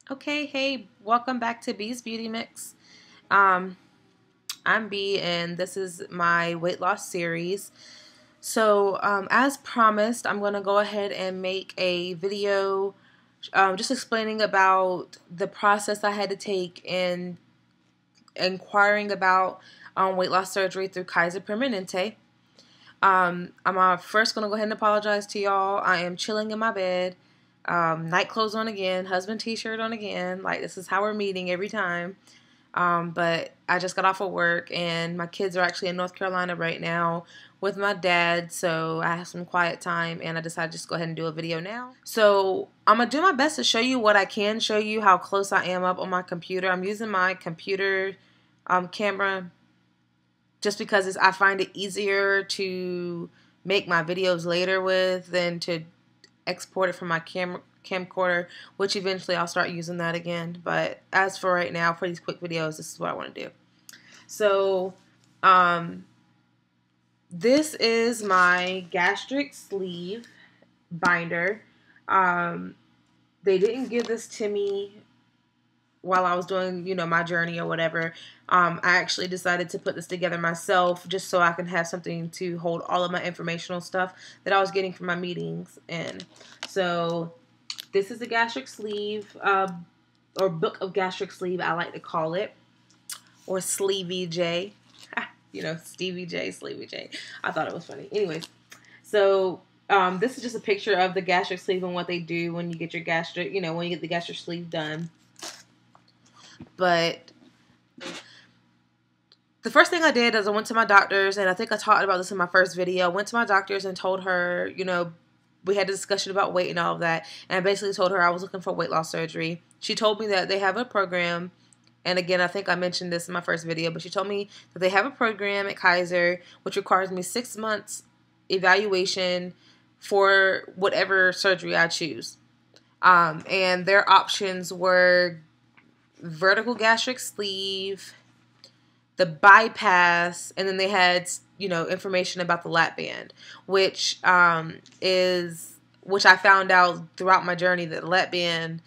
Okay, hey, welcome back to Bsbeautymix. Um, I'm B, and this is my weight loss series. So, as promised, I'm going to go ahead and make a video just explaining about the process I had to take in inquiring about weight loss surgery through Kaiser Permanente. I'm first going to go ahead and apologize to y'all. I am chilling in my bed. Night clothes on again, husband t-shirt on again. Like, this is how we're meeting every time. But I just got off of work, and my kids are actually in North Carolina right now with my dad, so I have some quiet time, and I decided to just go ahead and do a video now. So I'm going to do my best to show you what I can show you, how close I am up on my computer. I'm using my computer camera just because I find it easier to make my videos later with than to export it from my camcorder, which eventually I'll start using that again. But as for right now, for these quick videos, this is what I want to do. So, this is my gastric sleeve binder. They didn't give this to me while I was doing, my journey or whatever. I actually decided to put this together myself just so I can have something to hold all of my informational stuff that I was getting from my meetings. And so this is a gastric sleeve, or book of gastric sleeve, I like to call it, or Sleevey J. Stevie J, Sleevey J. I thought it was funny. Anyways, so this is just a picture of the gastric sleeve and what they do when you get your gastric, when you get the gastric sleeve done. But the first thing I did is I went to my doctor's, and I think I talked about this in my first video. I went to my doctor's and told her, we had a discussion about weight and all of that, and I basically told her I was looking for weight loss surgery. She told me that they have a program, and again, I think I mentioned this in my first video, but she told me that they have a program at Kaiser which requires me 6 months evaluation for whatever surgery I choose. And their options were vertical gastric sleeve, the bypass, and then they had, information about the lap band, which I found out throughout my journey that the lap band,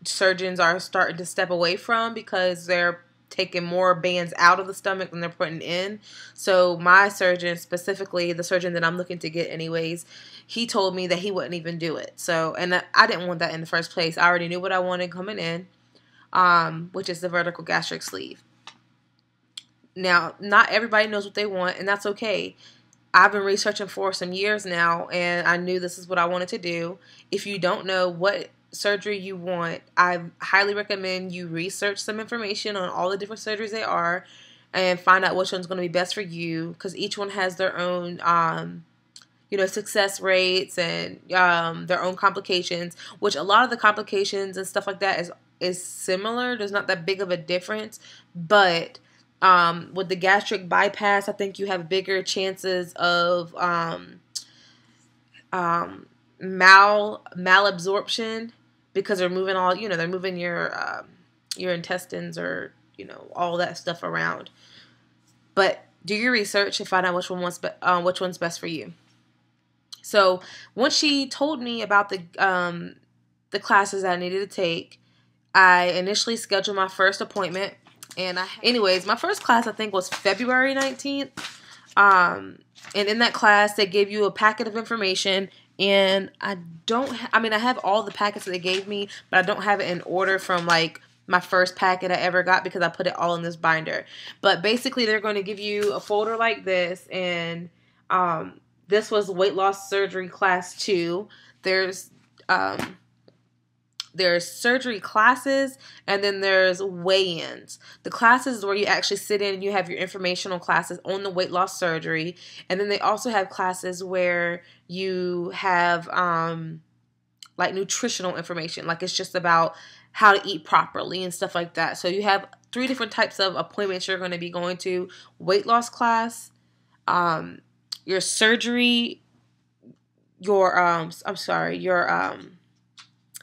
surgeons are starting to step away from because they're taking more bands out of the stomach than they're putting in. So my surgeon, specifically the surgeon that I'm looking to get anyways, he told me that he wouldn't even do it. So, and I didn't want that in the first place. I already knew what I wanted coming in, which is the vertical gastric sleeve. Now, not everybody knows what they want, and that's okay. I've been researching for some years now, and I knew this is what I wanted to do. If you don't know what surgery you want, I highly recommend you research some information on all the different surgeries they are and find out which one's going to be best for you, because each one has their own success rates and their own complications, which a lot of the complications and stuff like that is similar. There's not that big of a difference, but with the gastric bypass, I think you have bigger chances of malabsorption, because they're moving they're moving your intestines, or all that stuff around. But do your research and find out which one's best for you. So once she told me about the classes I needed to take, I initially scheduled my first appointment. And anyways, my first class I think was February 19th. And in that class, they gave you a packet of information. And I have all the packets that they gave me, but I don't have it in order from like my first packet I ever got, because I put it all in this binder. But basically, they're going to give you a folder like this, and this was weight loss surgery class 2. There's surgery classes, and then there's weigh-ins. The classes is where you actually sit in and you have your informational classes on the weight loss surgery. And then they also have classes where you have like nutritional information. Like, it's just about how to eat properly and stuff like that. So you have 3 different types of appointments you're going to be going to: weight loss class, your surgery, your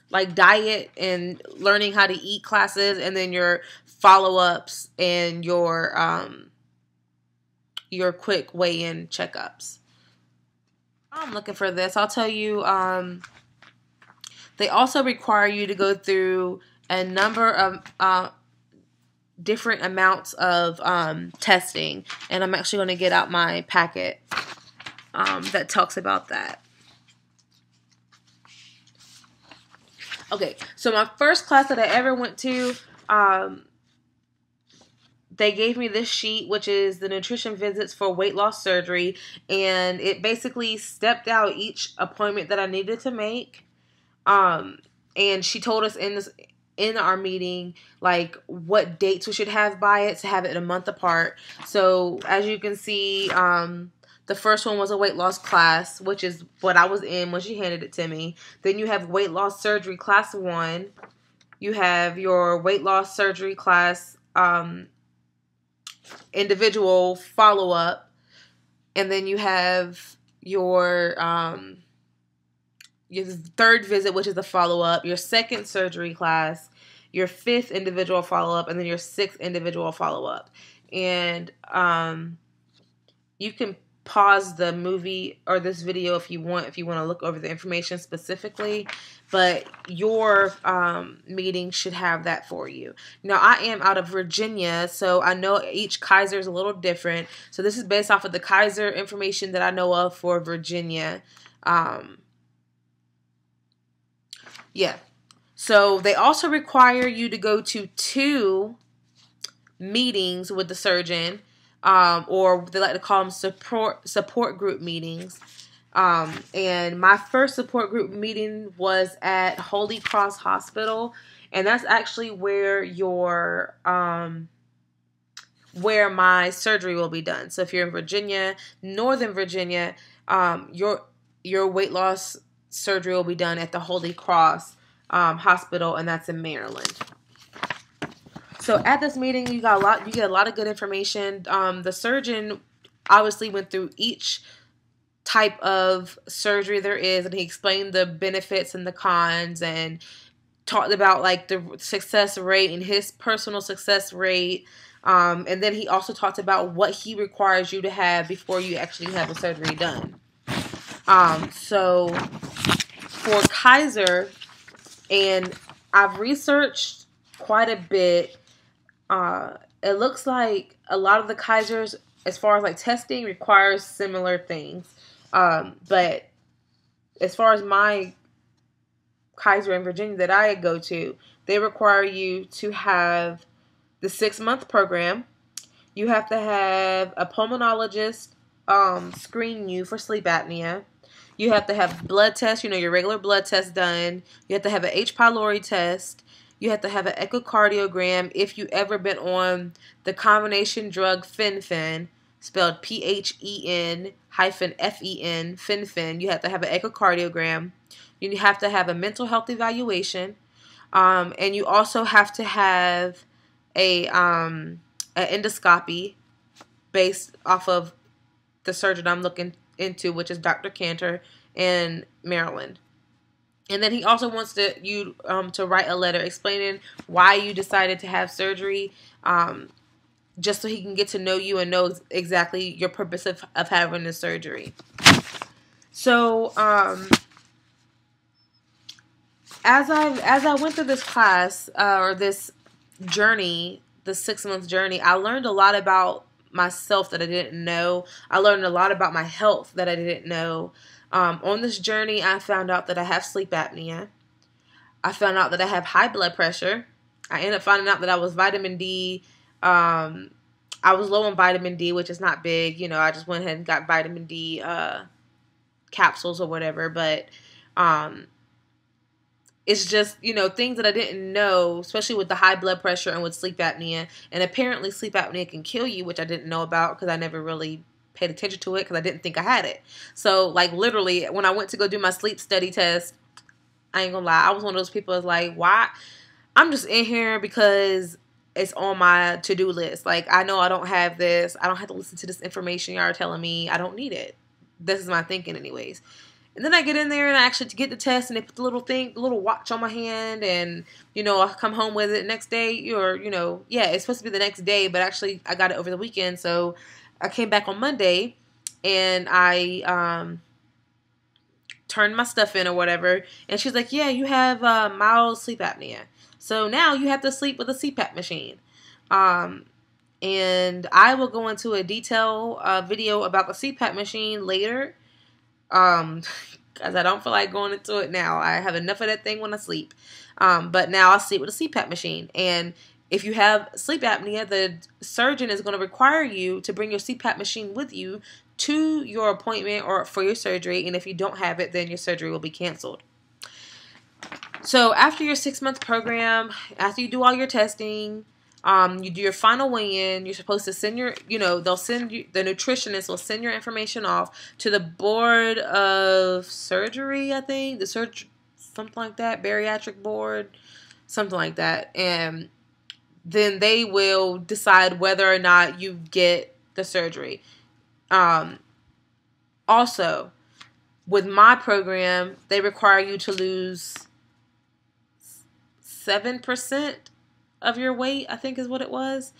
like diet and learning how to eat classes, and then your follow-ups and your quick weigh-in checkups. I'm looking for this. I'll tell you They also require you to go through a number of different amounts of testing. And I'm actually going to get out my packet that talks about that. Okay, so my first class that I ever went to, they gave me this sheet, which is the nutrition visits for weight loss surgery, and it basically stepped out each appointment that I needed to make. And she told us in our meeting, like, what dates we should have by it to have it a month apart. So as you can see, the first one was a weight loss class, which is what I was in when she handed it to me. Then you have weight loss surgery class 1. You have your weight loss surgery class individual follow-up. And then you have your third visit, which is the follow-up, your second surgery class, your 5th individual follow-up, and then your 6th individual follow-up. And you can pause the movie or this video if you want to look over the information specifically, but your meeting should have that for you. Now, I am out of Virginia, so I know each Kaiser is a little different. So this is based off of the Kaiser information that I know of for Virginia. Yeah. So they also require you to go to 2 meetings with the surgeon, or they like to call them support group meetings. And my first support group meeting was at Holy Cross Hospital, and that's actually where where my surgery will be done. So if you're in Virginia, Northern Virginia, your weight loss surgery will be done at the Holy Cross Hospital, and that's in Maryland. So at this meeting, you get a lot of good information. The surgeon obviously went through each type of surgery there is, and he explained the benefits and the cons, and talked about like the success rate and his personal success rate. And then he also talked about what he requires you to have before you actually have the surgery done. So for Kaiser, and I've researched quite a bit, it looks like a lot of the Kaisers, as far as like testing, requires similar things. But as far as my Kaiser in Virginia that I go to, they require you to have the 6-month program. You have to have a pulmonologist screen you for sleep apnea. You have to have blood tests, your regular blood test done. You have to have an H. pylori test. You have to have an echocardiogram if you ever been on the combination drug fen-phen, spelled PHEN-FEN, fen-phen. You have to have an echocardiogram. You have to have a mental health evaluation. And you also have to have an endoscopy based off of the surgeon I'm looking into, which is Dr. Cantor in Maryland. And then he also wants you to write a letter explaining why you decided to have surgery, just so he can get to know you and know exactly your purpose of having the surgery. So as I went through this class, or this journey, the 6-month journey, I learned a lot about myself that I didn't know. I learned a lot about my health that I didn't know. On this journey, I found out that I have sleep apnea. I found out that I have high blood pressure. I ended up finding out that I was vitamin D. I was low on vitamin D, which is not big. I just went ahead and got vitamin D capsules or whatever. But it's just, things that I didn't know, especially with the high blood pressure and with sleep apnea. And apparently sleep apnea can kill you, which I didn't know about because I never really paid attention to it because I didn't think I had it. So, like, literally, when I went to go do my sleep study test, I ain't gonna lie, I was one of those people that's like, why? I'm just in here because it's on my to-do list. Like, I know I don't have this. I don't have to listen to this information y'all are telling me. I don't need it. This is my thinking anyways. And then I get in there and I actually get the test, and they put the little watch on my hand, and, I come home with it next day, or, yeah, it's supposed to be the next day, but actually I got it over the weekend. So I came back on Monday, and I turned my stuff in or whatever, and she's like, yeah, you have mild sleep apnea. So now you have to sleep with a CPAP machine. And I will go into a detailed video about the CPAP machine later. Because I don't feel like going into it now. I have enough of that thing when I sleep. But now I'll sleep with a CPAP machine. And if you have sleep apnea, the surgeon is going to require you to bring your CPAP machine with you to your appointment or for your surgery. And if you don't have it, then your surgery will be canceled. So after your 6-month program, after you do all your testing, you do your final weigh-in, you're supposed to send your, they'll send you, the nutritionist will send your information off to the board of surgery, I think, something like that, bariatric board, something like that. And then they will decide whether or not you get the surgery. Also, with my program, they require you to lose 7% of your weight, I think is what it was.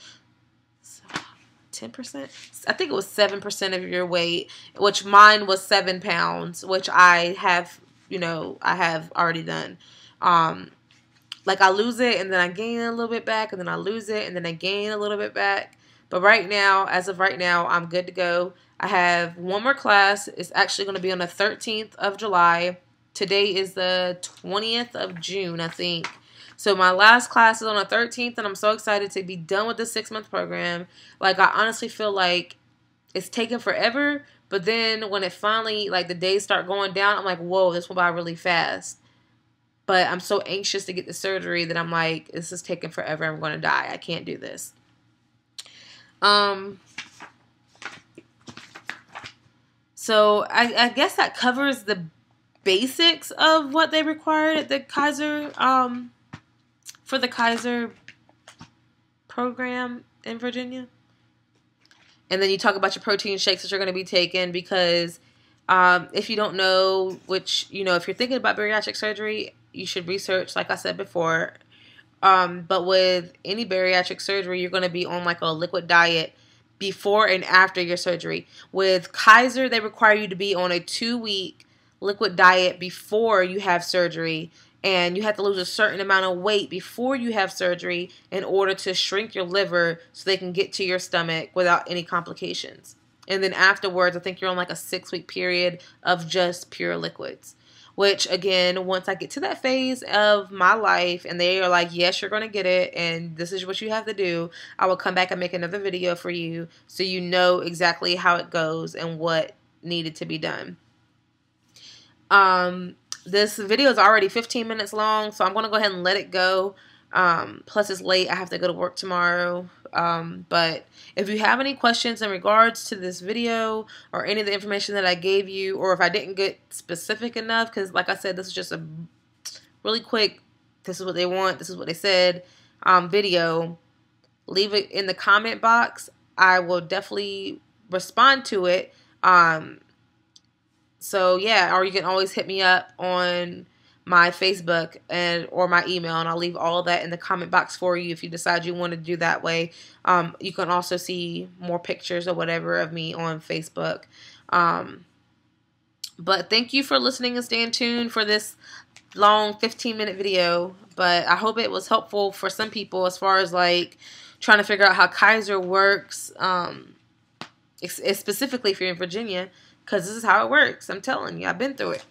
10%? I think it was 7% of your weight, which mine was 7 pounds, which I have, I have already done. Like I lose it and then I gain a little bit back, and then I lose it and then I gain a little bit back. But right now, as of right now, I'm good to go. I have one more class. It's actually going to be on the 13th of July. Today is the 20th of June, I think. So my last class is on the 13th, and I'm so excited to be done with the 6-month program. Like, I honestly feel like it's taken forever, but then when it finally, like, the days start going down, I'm like, whoa, this went by really fast. But I'm so anxious to get the surgery that I'm like, this is taking forever. I'm going to die. I can't do this. So I guess that covers the basics of what they required at the Kaiser, for the Kaiser program in Virginia. And then you talk about your protein shakes that you're going to be taking, because if you don't know, which, if you're thinking about bariatric surgery, you should research, like I said before. But with any bariatric surgery, you're going to be on like a liquid diet before and after your surgery. With Kaiser, they require you to be on a 2-week liquid diet before you have surgery, and you have to lose a certain amount of weight before you have surgery in order to shrink your liver so they can get to your stomach without any complications. And then afterwards, I think you're on like a 6-week period of just pure liquids. Which, again, once I get to that phase of my life and they are like, yes, you're going to get it and this is what you have to do, I will come back and make another video for you so you know exactly how it goes and what needed to be done. This video is already 15 minutes long, so I'm going to go ahead and let it go. Plus, it's late. I have to go to work tomorrow. But if you have any questions in regards to this video or any of the information that I gave you, or if I didn't get specific enough, because like I said, this is just a really quick, this is what they want, this is what they said, video, leave it in the comment box. I will definitely respond to it. So yeah, or you can always hit me up on my Facebook or my email, and I'll leave all of that in the comment box for you if you decide you want to do that way. You can also see more pictures or whatever of me on Facebook. But thank you for listening and staying tuned for this long 15-minute video. But I hope it was helpful for some people as far as like trying to figure out how Kaiser works, specifically if you're in Virginia, because this is how it works. I'm telling you, I've been through it.